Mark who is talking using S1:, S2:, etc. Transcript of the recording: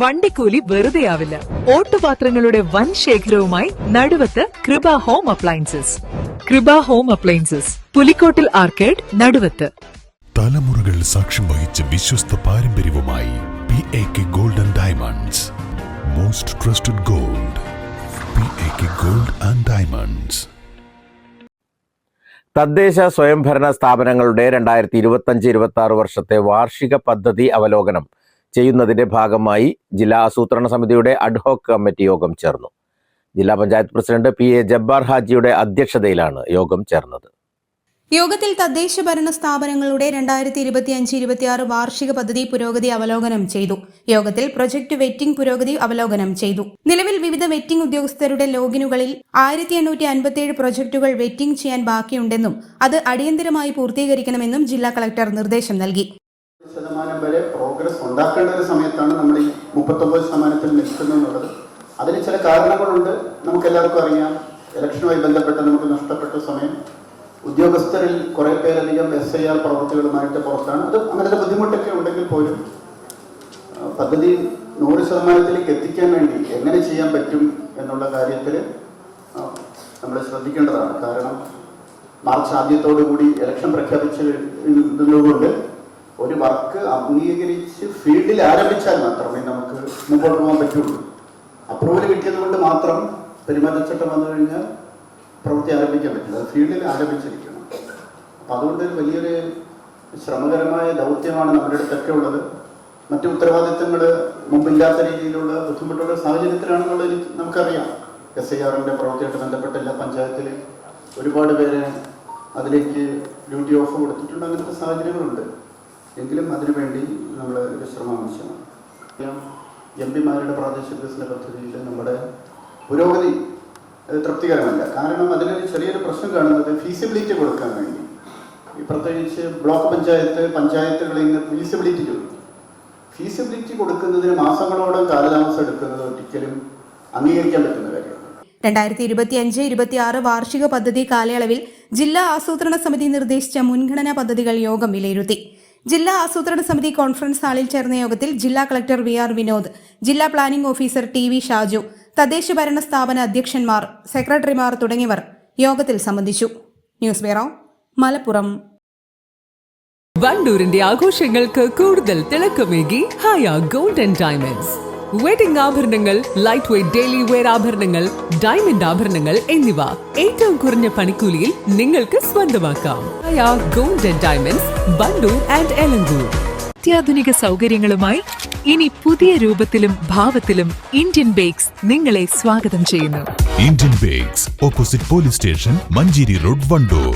S1: വണ്ടിക്കൂലി വെറുതെയാവില്ല. ഓട്ടുപാത്രങ്ങളുടെ വൻ ശേഖരവുമായി നടുവത്ത് കൃപ ഹോം അപ്ലയൻസസ്. കൃപ ഹോം അപ്ലയൻസസ്, പുലിക്കോട്ടിൽ ആർക്കേഡ്, നടുവത്ത്.
S2: തലമുറകൾ സാക്ഷ്യം വഹിച്ച വിശ്വസ്ത പാരമ്പര്യവുമായി PAK gold and diamonds. Most trusted gold. PAK gold and diamonds.
S3: തദ്ദേശ സ്വയംഭരണ സ്ഥാപനങ്ങളുടെ 2025-26 വർഷത്തെ വാർഷിക പദ്ധതി അവലോകനം ചെയ്യുന്നതിന്റെ ഭാഗമായി ജില്ലാ ആസൂത്രണ സമിതിയുടെ അഡ്ഹോക് കമ്മിറ്റി യോഗം ചേർന്നു. ജില്ലാ പഞ്ചായത്ത് പ്രസിഡന്റ് PA ജബ്ബാർ ഹാജിയുടെ അധ്യക്ഷതയിലാണ് യോഗം ചേർന്നത്.
S4: യോഗത്തിൽ തദ്ദേശ ഭരണ സ്ഥാപനങ്ങളുടെ 2025-26 വാർഷിക പദ്ധതി പുരോഗതി അവലോകനം ചെയ്തു. യോഗത്തിൽ പ്രൊജക്ട് വെറ്റിംഗ് പുരോഗതി അവലോകനം ചെയ്തു. നിലവിൽ വിവിധ വെറ്റിംഗ് ഉദ്യോഗസ്ഥരുടെ ലോഗിനുകളിൽ 1857 പ്രൊജക്ടുകൾ വെറ്റിംഗ് ചെയ്യാൻ ബാക്കിയുണ്ടെന്നും അത് അടിയന്തരമായി പൂർത്തീകരിക്കണമെന്നും ജില്ലാ കളക്ടർ നിർദ്ദേശം നൽകി.
S5: ശതമാനം വരെ പ്രോഗ്രസ് ഉണ്ടാക്കേണ്ട ഒരു സമയത്താണ് നമ്മൾ ഈ 39% നിൽക്കുന്നത്. അതിന് ചില കാരണങ്ങളുണ്ട്. നമുക്കെല്ലാവർക്കും അറിയാം. ഇലക്ഷനുമായി ബന്ധപ്പെട്ട് നമുക്ക് നഷ്ടപ്പെട്ട സമയം, ഉദ്യോഗസ്ഥരിൽ കുറെ പേരധികം SIR പ്രവൃത്തികളുമായിട്ട് പുറത്താണ്. അത് അങ്ങനത്തെ ബുദ്ധിമുട്ടൊക്കെ ഉണ്ടെങ്കിൽ പോലും പദ്ധതി 100% എത്തിക്കാൻ വേണ്ടി എങ്ങനെ ചെയ്യാൻ പറ്റും എന്നുള്ള കാര്യത്തിൽ നമ്മൾ ശ്രദ്ധിക്കേണ്ടതാണ്. കാരണം മാർച്ച് ആദ്യത്തോടുകൂടി ഇലക്ഷൻ പ്രഖ്യാപിച്ചതുകൊണ്ട് ഒരു വർക്ക് അംഗീകരിച്ച് ഫീൽഡിൽ ആരംഭിച്ചാൽ മാത്രമേ നമുക്ക് മുമ്പോട്ട് പോകാൻ പറ്റുള്ളൂ. അപ്രൂവൽ കിട്ടിയത് കൊണ്ട് മാത്രം പെരുമാറ്റച്ചട്ടം വന്നു കഴിഞ്ഞാൽ പ്രവൃത്തി ആരംഭിക്കാൻ പറ്റില്ല. അത് ഫീൽഡിൽ ആരംഭിച്ചിരിക്കണം. അപ്പം അതുകൊണ്ട് വലിയൊരു ശ്രമകരമായ ദൗത്യമാണ് നമ്മുടെ അടുത്തൊക്കെ ഉള്ളത്. മറ്റു ഉത്തരവാദിത്തങ്ങൾ മുമ്പില്ലാത്ത രീതിയിലുള്ള ബുദ്ധിമുട്ടുള്ള സാഹചര്യത്തിലാണെന്നുള്ളത് നമുക്കറിയാം. SIRന്റെ പ്രവൃത്തിയായിട്ട് ബന്ധപ്പെട്ട എല്ലാ പഞ്ചായത്തിലും ഒരുപാട് പേര് അതിലേക്ക് ഡ്യൂട്ടി ഓഫ് കൊടുത്തിട്ടുണ്ട്. അങ്ങനത്തെ സാഹചര്യങ്ങളുണ്ട്. എങ്കിലും അതിനുവേണ്ടി നമ്മൾ ഒരു ശ്രമം ആവശ്യമാണ്. MP-മാരുടെ പ്രാദേശിക വികസന പദ്ധതിയിൽ നമ്മുടെ പുരോഗതി തൃപ്തികരമല്ല. കാരണം അതിനൊരു ചെറിയൊരു പ്രശ്നം കാണുന്നത് ഫീസിബിലിറ്റി കൊടുക്കാൻ വേണ്ടി, ഈ പ്രത്യേകിച്ച് ബ്ലോക്ക് പഞ്ചായത്തുകളിൽ നിന്ന് ഫീസിബിലിറ്റി കൊടുക്കുന്നതിന് മാസങ്ങളോളം കാലതാമസം എടുക്കുന്നത് ഒരിക്കലും അംഗീകരിക്കാൻ പറ്റുന്ന കാര്യമാണ്.
S4: 2025-26 വാർഷിക പദ്ധതി കാലയളവിൽ ജില്ലാ ആസൂത്രണ സമിതി നിർദ്ദേശിച്ച മുൻഗണനാ പദ്ധതികൾ യോഗം വിലയിരുത്തി. ജില്ലാ ആസൂത്രണ സമിതി കോൺഫറൻസ് ഹാളിൽ ചേർന്ന യോഗത്തിൽ ജില്ലാ കളക്ടർ VR വിനോദ്, ജില്ലാ പ്ലാനിംഗ് ഓഫീസർ TV ഷാജു, തദ്ദേശ ഭരണ സ്ഥാപന അധ്യക്ഷന്മാർ, സെക്രട്ടറിമാർ തുടങ്ങിയവർ യോഗത്തിൽ സംബന്ധിച്ചു. News bureau, Malappuram.
S1: വണ്ടൂരിന്റെ ആഘോഷങ്ങൾക്ക് കൂടുതൽ തിളക്കമേകി Haya gold and diamonds. Wedding ആഭരണങ്ങൾ, ലൈറ്റ് വെയ്റ്റ് ഡെയിലി വെയർ ആഭരണങ്ങൾ, ഡയമണ്ട് ആഭരണങ്ങൾ എന്നിവ ഏറ്റവും കുറഞ്ഞ പണിക്കൂലിയിൽ നിങ്ങൾക്ക് സ്വന്തമാക്കാം. Haya gold and diamonds, Wandoor and Elankur. അത്യാധുനിക സൗകര്യങ്ങളുമായി ഇനി പുതിയ രൂപത്തിലും ഭാവത്തിലും ഇന്ത്യൻ ബേക്സ് നിങ്ങളെ സ്വാഗതം ചെയ്യുന്നു.
S2: Indian bakes, opposite police station, Manjeri road, Wandoor.